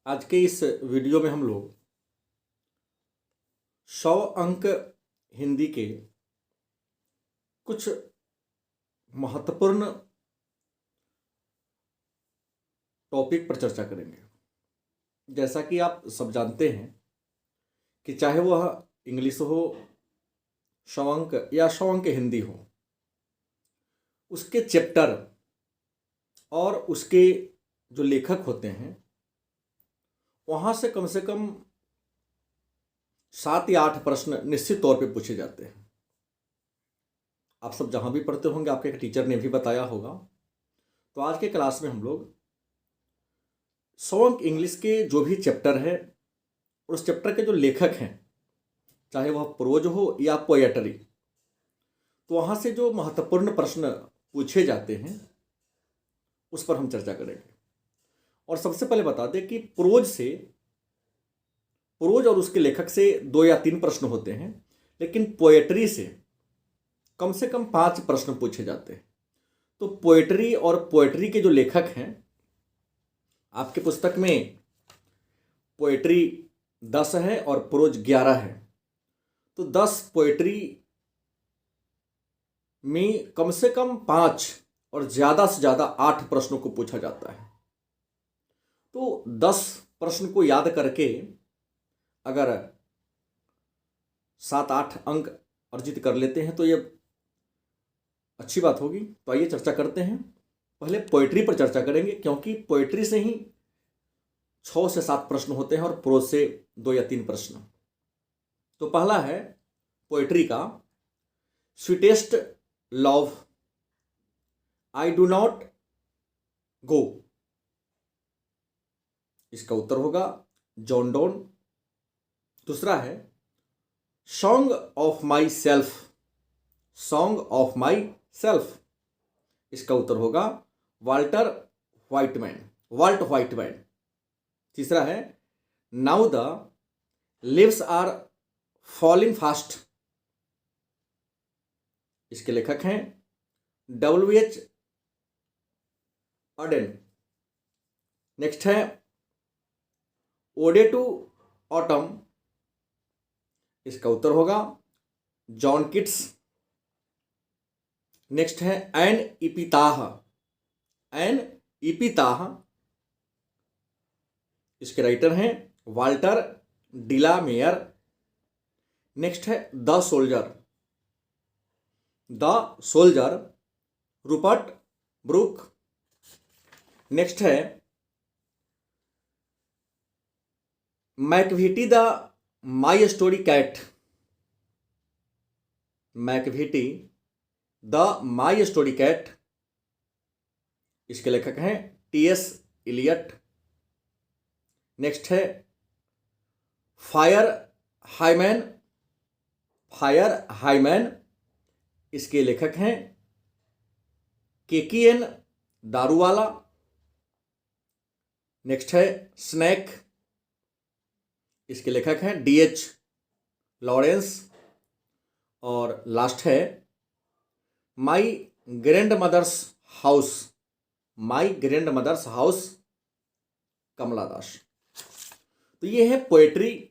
आज के इस वीडियो में हम लोग 100 अंक हिंदी के कुछ महत्वपूर्ण टॉपिक पर चर्चा करेंगे। जैसा कि आप सब जानते हैं कि चाहे वह इंग्लिश हो, 100 अंक या 100 अंक हिंदी हो, उसके चैप्टर और उसके जो लेखक होते हैं वहाँ से कम 7 या 8 प्रश्न निश्चित तौर पे पूछे जाते हैं। आप सब जहाँ भी पढ़ते होंगे आपके एक टीचर ने भी बताया होगा। तो आज के क्लास में हम लोग 100 अंक इंग्लिश के जो भी चैप्टर है और उस चैप्टर के जो लेखक हैं, चाहे वह प्रोज हो या पोएट्री, तो वहाँ से जो महत्वपूर्ण प्रश्न पूछे जाते हैं उस पर हम चर्चा करेंगे। और सबसे पहले बता दें कि प्रोज और उसके लेखक से 2 या 3 प्रश्न होते हैं, लेकिन पोएट्री से कम 5 प्रश्न पूछे जाते हैं। तो पोएट्री और पोएट्री के जो लेखक हैं, आपके पुस्तक में पोएट्री 10 है और प्रोज 11 है। तो 10 पोएट्री में कम से कम 5 और ज़्यादा से ज़्यादा 8 प्रश्नों को पूछा जाता है। तो 10 प्रश्न को याद करके अगर 7-8 अंक अर्जित कर लेते हैं तो ये अच्छी बात होगी। तो आइए चर्चा करते हैं। पहले पोएट्री पर चर्चा करेंगे, क्योंकि पोएट्री से ही 6 से 7 प्रश्न होते हैं और प्रोज से 2 या 3 प्रश्न। तो पहला है पोएट्री का, sweetest love I do not go. इसका उत्तर होगा जॉन डोन। दूसरा है song of myself, song of myself. इसका उत्तर होगा वाल्ट व्हाइटमैन। तीसरा है now the leaves are falling fast. इसके लेखक हैं W.H. ऑडेन। नेक्स्ट है ओडे टू ऑटम। इसका उत्तर होगा जॉन किट्स। नेक्स्ट है एन इपिताह। इसके राइटर हैं वाल्टर डिला मेयर। नेक्स्ट है the soldier Rupert Brooke. Next है Macavity the mystery cat. Macavity the mystery cat. इसके लेखक हैं T.S. इलियट। नेक्स्ट है फायर हाइमैन। इसके लेखक हैं KKN दारूवाला। नेक्स्ट है स्नैक। इसके लेखक हैं D.H. लॉरेंस। और लास्ट है my grandmother's house Kamala Das. तो ये है पोएट्री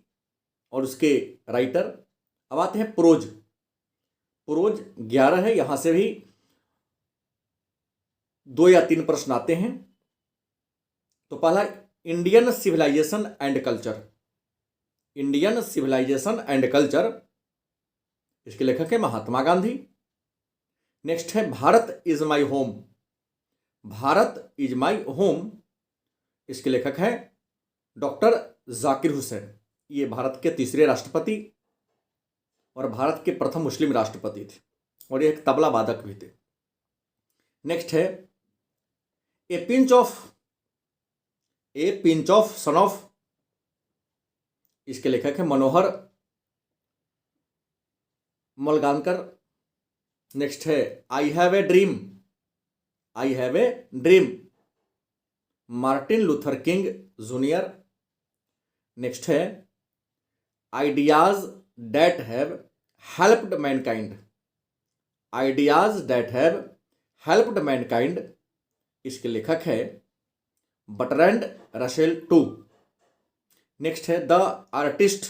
और उसके राइटर। अब आते हैं प्रोज 11 है। यहां से भी 2 या 3 प्रश्न आते हैं। तो पहला इंडियन सिविलाइजेशन एंड कल्चर। इसके लेखक है महात्मा गांधी। नेक्स्ट है भारत इज माई होम। इसके लेखक हैं डॉक्टर जाकिर हुसैन। ये भारत के 3रे राष्ट्रपति और भारत के प्रथम मुस्लिम राष्ट्रपति थे, और ये एक तबला वादक भी थे। नेक्स्ट है a pinch of snuff. इसके लेखक हैं मनोहर मलगानकर। नेक्स्ट है I have a dream Martin Luther King junior. Next है ideas that have helped mankind. इसके लेखक है बर्ट्रैंड रसेल टू। नेक्स्ट है the artist,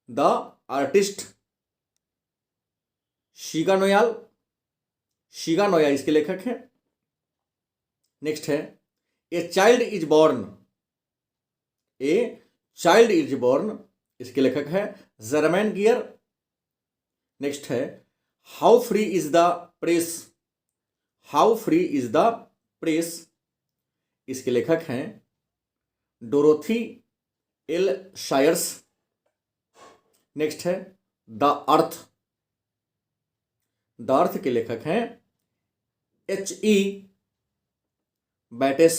the artist Shiga Naoya, Shiga Naoya इसके लेखक हैं। नेक्स्ट है a child is born, a child is born इसके लेखक है जर्मैन गियर। नेक्स्ट है how free is the press, how free is the press इसके लेखक हैं डोरोथी एल शायर्स। नेक्स्ट है द अर्थ, द अर्थ के लेखक हैं H.E. बैटेस।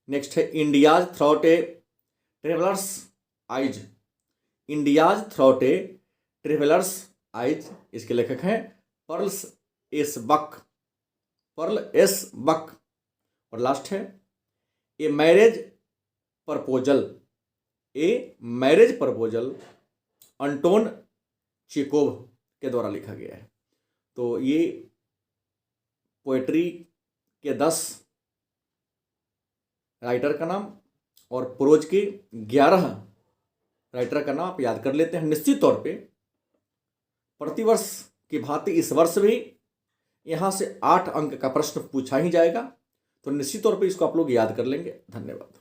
नेक्स्ट है India's through a traveller's eyes, India's through a traveller's eyes इसके लेखक हैं Pearls S Buck, Pearl S Buck. और लास्ट है a marriage proposal, a marriage proposal Anton Chekhov के द्वारा लिखा गया है। तो ये पोएट्री के 10 राइटर का नाम और प्रोज के 11 राइटर का नाम आप याद कर लेते हैं। निश्चित तौर पे प्रतिवर्ष की भांति इस वर्ष भी यहाँ से 8 अंक का प्रश्न पूछा ही जाएगा, तो निश्चित तौर पे इसको आप लोग याद कर लेंगे। धन्यवाद।